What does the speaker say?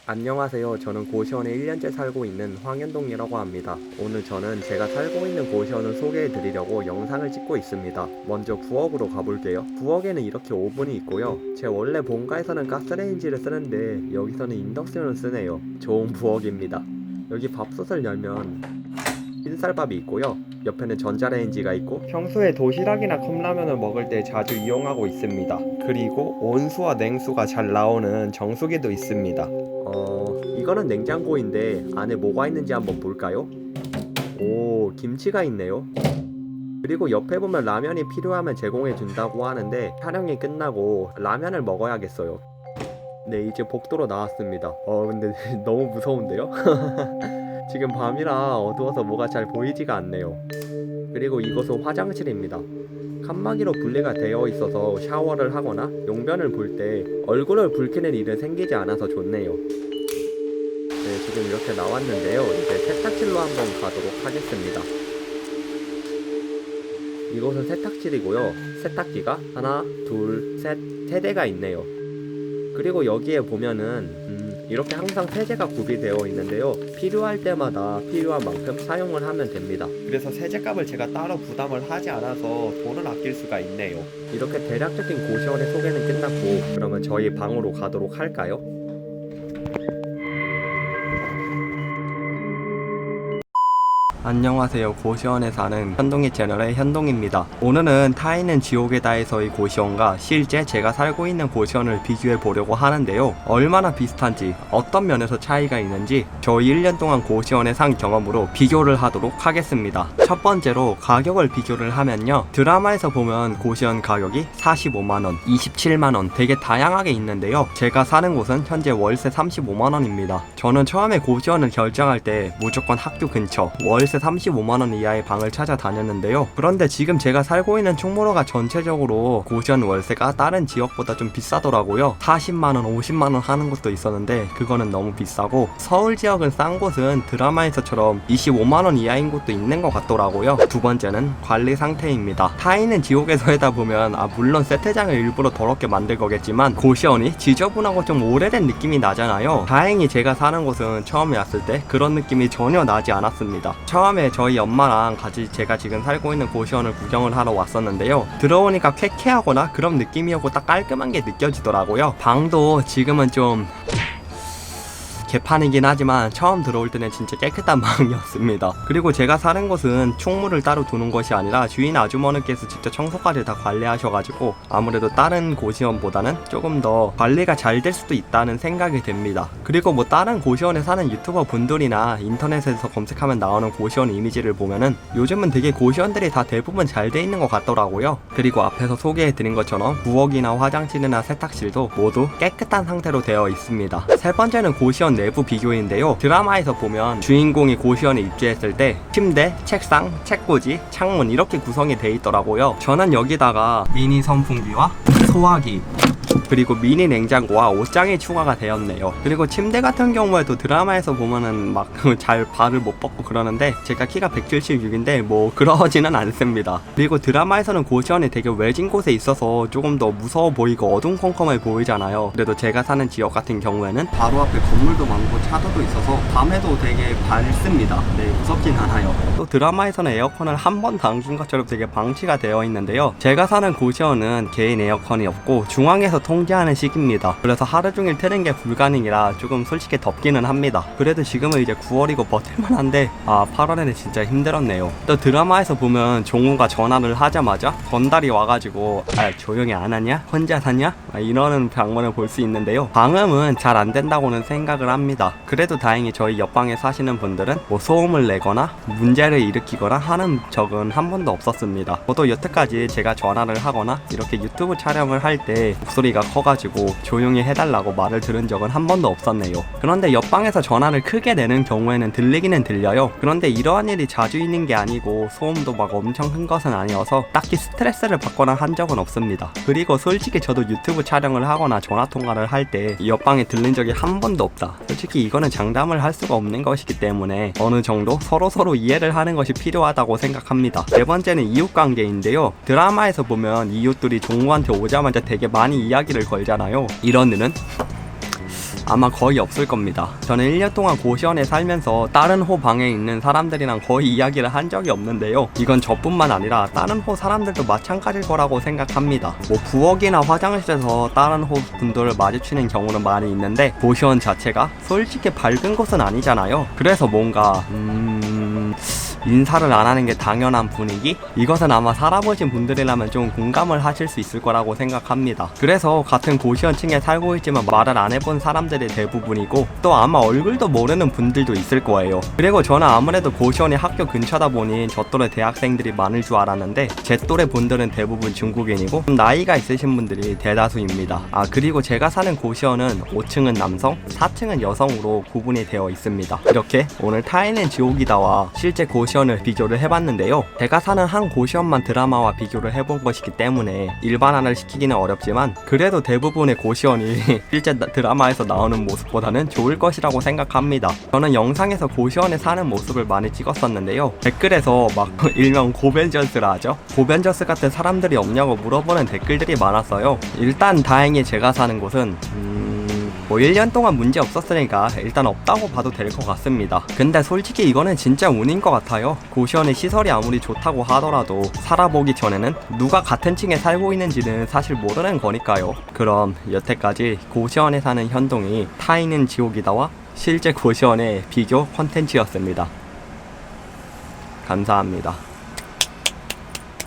안녕하세요. 저는 고시원에 1년째 살고 있는 황현동이라고 합니다. 오늘 저는 제가 살고 있는 고시원을 소개해 드리려고 영상을 찍고 있습니다. 먼저 부엌으로 가볼게요. 부엌에는 이렇게 오븐이 있고요. 제 원래 본가에서는 가스레인지를 쓰는데 여기서는 인덕션을 쓰네요. 좋은 부엌입니다. 여기 밥솥을 열면 흰쌀밥이 있고요. 옆에는 전자레인지가 있고 평소에 도시락이나 컵라면을 먹을 때 자주 이용하고 있습니다. 그리고 온수와 냉수가 잘 나오는 정수기도 있습니다. 이거는 냉장고인데 안에 뭐가 있는지 한번 볼까요? 오, 김치가 있네요. 그리고 옆에 보면 라면이 필요하면 제공해 준다고 하는데 촬영이 끝나고 라면을 먹어야겠어요. 네, 이제 복도로 나왔습니다. 근데 너무 무서운데요? 지금 밤이라 어두워서 뭐가 잘 보이지가 않네요. 그리고 이곳은 화장실입니다. 칸막이로 분리가 되어 있어서 샤워를 하거나 용변을 볼 때 얼굴을 붉히는 일은 생기지 않아서 좋네요. 네, 지금 이렇게 나왔는데요. 이제 세탁실로 한번 가도록 하겠습니다. 이곳은 세탁실이고요. 세탁기가 하나, 둘, 셋, 세 대가 있네요. 그리고 여기에 보면은 이렇게 항상 세제가 구비되어 있는데요. 필요할 때마다 필요한 만큼 사용을 하면 됩니다. 그래서 세제값을 제가 따로 부담을 하지 않아서 돈을 아낄 수가 있네요. 이렇게 대략적인 고시원의 소개는 끝났고 그러면 저희 방으로 가도록 할까요? 안녕하세요. 고시원에 사는 현동이 채널의 현동입니다. 오늘은 타인은 지옥에다에서의 고시원과 실제 제가 살고 있는 고시원을 비교해 보려고 하는데요. 얼마나 비슷한지, 어떤 면에서 차이가 있는지 저희 1년 동안 고시원에 산 경험으로 비교를 하도록 하겠습니다. 첫 번째로 가격을 비교를 하면요. 드라마에서 보면 고시원 가격이 45만원, 27만원 되게 다양하게 있는데요. 제가 사는 곳은 현재 월세 35만원입니다. 저는 처음에 고시원을 결정할 때 무조건 학교 근처, 월세 35만원 이하의 방을 찾아다녔는데요. 그런데 지금 제가 살고 있는 충무로가 전체적으로 고시원 월세가 다른 지역보다 좀 비싸더라고요. 40만원, 50만원 하는 곳도 있었는데 그거는 너무 비싸고, 서울 지역은 싼 곳은 드라마에서처럼 25만원 이하인 곳도 있는 것 같더라고요. 두 번째는 관리 상태입니다. 타인은 지옥에서 하다 보면 물론 세트장을 일부러 더럽게 만들 거겠지만 고시원이 지저분하고 좀 오래된 느낌이 나잖아요. 다행히 제가 사는 곳은 처음에 왔을 때 그런 느낌이 전혀 나지 않았습니다. 처음에 저희 엄마랑 같이 제가 지금 살고 있는 고시원을 구경을 하러 왔었는데요. 들어오니까 쾌쾌하거나 그런 느낌이었고 딱 깔끔한 게 느껴지더라고요. 방도 지금은 좀 개판이긴 하지만 처음 들어올 때는 진짜 깨끗한 방이었습니다. 그리고 제가 사는 곳은 충무를 따로 두는 것이 아니라 주인 아주머니께서 직접 청소까지 다 관리하셔가지고 아무래도 다른 고시원보다는 조금 더 관리가 잘 될 수도 있다는 생각이 듭니다. 그리고 뭐 다른 고시원에 사는 유튜버 분들이나 인터넷에서 검색하면 나오는 고시원 이미지를 보면은 요즘은 되게 고시원들이 다 대부분 잘 돼 있는 것 같더라고요. 그리고 앞에서 소개해드린 것처럼 부엌이나 화장실이나 세탁실도 모두 깨끗한 상태로 되어 있습니다. 세 번째는 고시원 내부 비교인데요. 드라마에서 보면 주인공이 고시원에 입주했을 때 침대, 책상, 책꽂이, 창문 이렇게 구성이 돼 있더라고요. 저는 여기다가 미니 선풍기와 소화기 그리고 미니 냉장고와 옷장이 추가가 되었네요. 그리고 침대 같은 경우에도 드라마에서 보면은 막 잘 발을 못 뻗고 그러는데 제가 키가 176인데 뭐 그러지는 않습니다. 그리고 드라마에서는 고시원이 되게 외진 곳에 있어서 조금 더 무서워 보이고 어둠컴컴해 보이잖아요. 그래도 제가 사는 지역 같은 경우에는 바로 앞에 건물도 많고 차도도 있어서 밤에도 되게 밝습니다. 네, 무섭진 않아요. 또 드라마에서는 에어컨을 한 번 당긴 것처럼 되게 방치가 되어 있는데요. 제가 사는 고시원은 개인 에어컨이 없고 중앙에서 통제하는 식입니다. 그래서 하루 종일 트는 게 불가능이라 조금 솔직히 덥기는 합니다. 그래도 지금은 이제 9월이고 버틸만한데 8월에는 진짜 힘들었네요. 또 드라마에서 보면 종우가 전화를 하자마자 건달이 와가지고 조용히 안 하냐? 혼자 사냐? 이러는 장면을 볼 수 있는데요. 방음은 잘 안 된다고는 생각을 합니다. 그래도 다행히 저희 옆방에 사시는 분들은 뭐 소음을 내거나 문제를 일으키거나 하는 적은 한 번도 없었습니다. 저도 여태까지 제가 전화를 하거나 이렇게 유튜브 촬영을 할 때 목소리가 커가지고 조용히 해달라고 말을 들은 적은 한 번도 없었네요. 그런데 옆방에서 전화를 크게 내는 경우에는 들리기는 들려요. 그런데 이러한 일이 자주 있는 게 아니고 소음도 막 엄청 큰 것은 아니어서 딱히 스트레스를 받거나 한 적은 없습니다. 그리고 솔직히 저도 유튜브 촬영을 하거나 전화통화를 할 때 옆방에 들린 적이 한 번도 없다. 솔직히 이거는 장담을 할 수가 없는 것이기 때문에 어느 정도 서로 이해를 하는 것이 필요하다고 생각합니다. 네 번째는 이웃관계인데요. 드라마에서 보면 이웃들이 종우한테 오자마자 되게 많이 이야기를 걸잖아요. 이런 일은 아마 거의 없을 겁니다. 저는 1년 동안 고시원에 살면서 다른 호 방에 있는 사람들이랑 거의 이야기를 한 적이 없는데요. 이건 저뿐만 아니라 다른 호 사람들도 마찬가지일 거라고 생각합니다. 뭐 부엌이나 화장실에서 다른 호 분들을 마주치는 경우는 많이 있는데 고시원 자체가 솔직히 밝은 곳은 아니잖아요. 그래서 뭔가 인사를 안 하는 게 당연한 분위기? 이것은 아마 살아보신 분들이라면 좀 공감을 하실 수 있을 거라고 생각합니다. 그래서 같은 고시원층에 살고 있지만 말을 안 해본 사람들이 대부분이고 또 아마 얼굴도 모르는 분들도 있을 거예요. 그리고 저는 아무래도 고시원이 학교 근처다 보니 저 또래 대학생들이 많을 줄 알았는데 제 또래 분들은 대부분 중국인이고 나이가 있으신 분들이 대다수입니다. 그리고 제가 사는 고시원은 5층은 남성, 4층은 여성으로 구분이 되어 있습니다. 이렇게 오늘 타인은 지옥이다와 실제 고시원을 비교를 해봤는데요. 제가 사는 한 고시원만 드라마와 비교를 해본 것이기 때문에 일반화를 시키기는 어렵지만 그래도 대부분의 고시원이 실제 드라마에서 나오는 모습보다는 좋을 것이라고 생각합니다. 저는 영상에서 고시원에 사는 모습을 많이 찍었었는데요. 댓글에서 막 일명 고벤져스라 하죠. 고벤져스 같은 사람들이 없냐고 물어보는 댓글들이 많았어요. 일단 다행히 제가 사는 곳은 뭐 1년 동안 문제 없었으니까 일단 없다고 봐도 될 것 같습니다. 근데 솔직히 이거는 진짜 운인 것 같아요. 고시원의 시설이 아무리 좋다고 하더라도 살아보기 전에는 누가 같은 층에 살고 있는지는 사실 모르는 거니까요. 그럼 여태까지 고시원에 사는 현동이 타인은 지옥이다와 실제 고시원의 비교 콘텐츠였습니다. 감사합니다.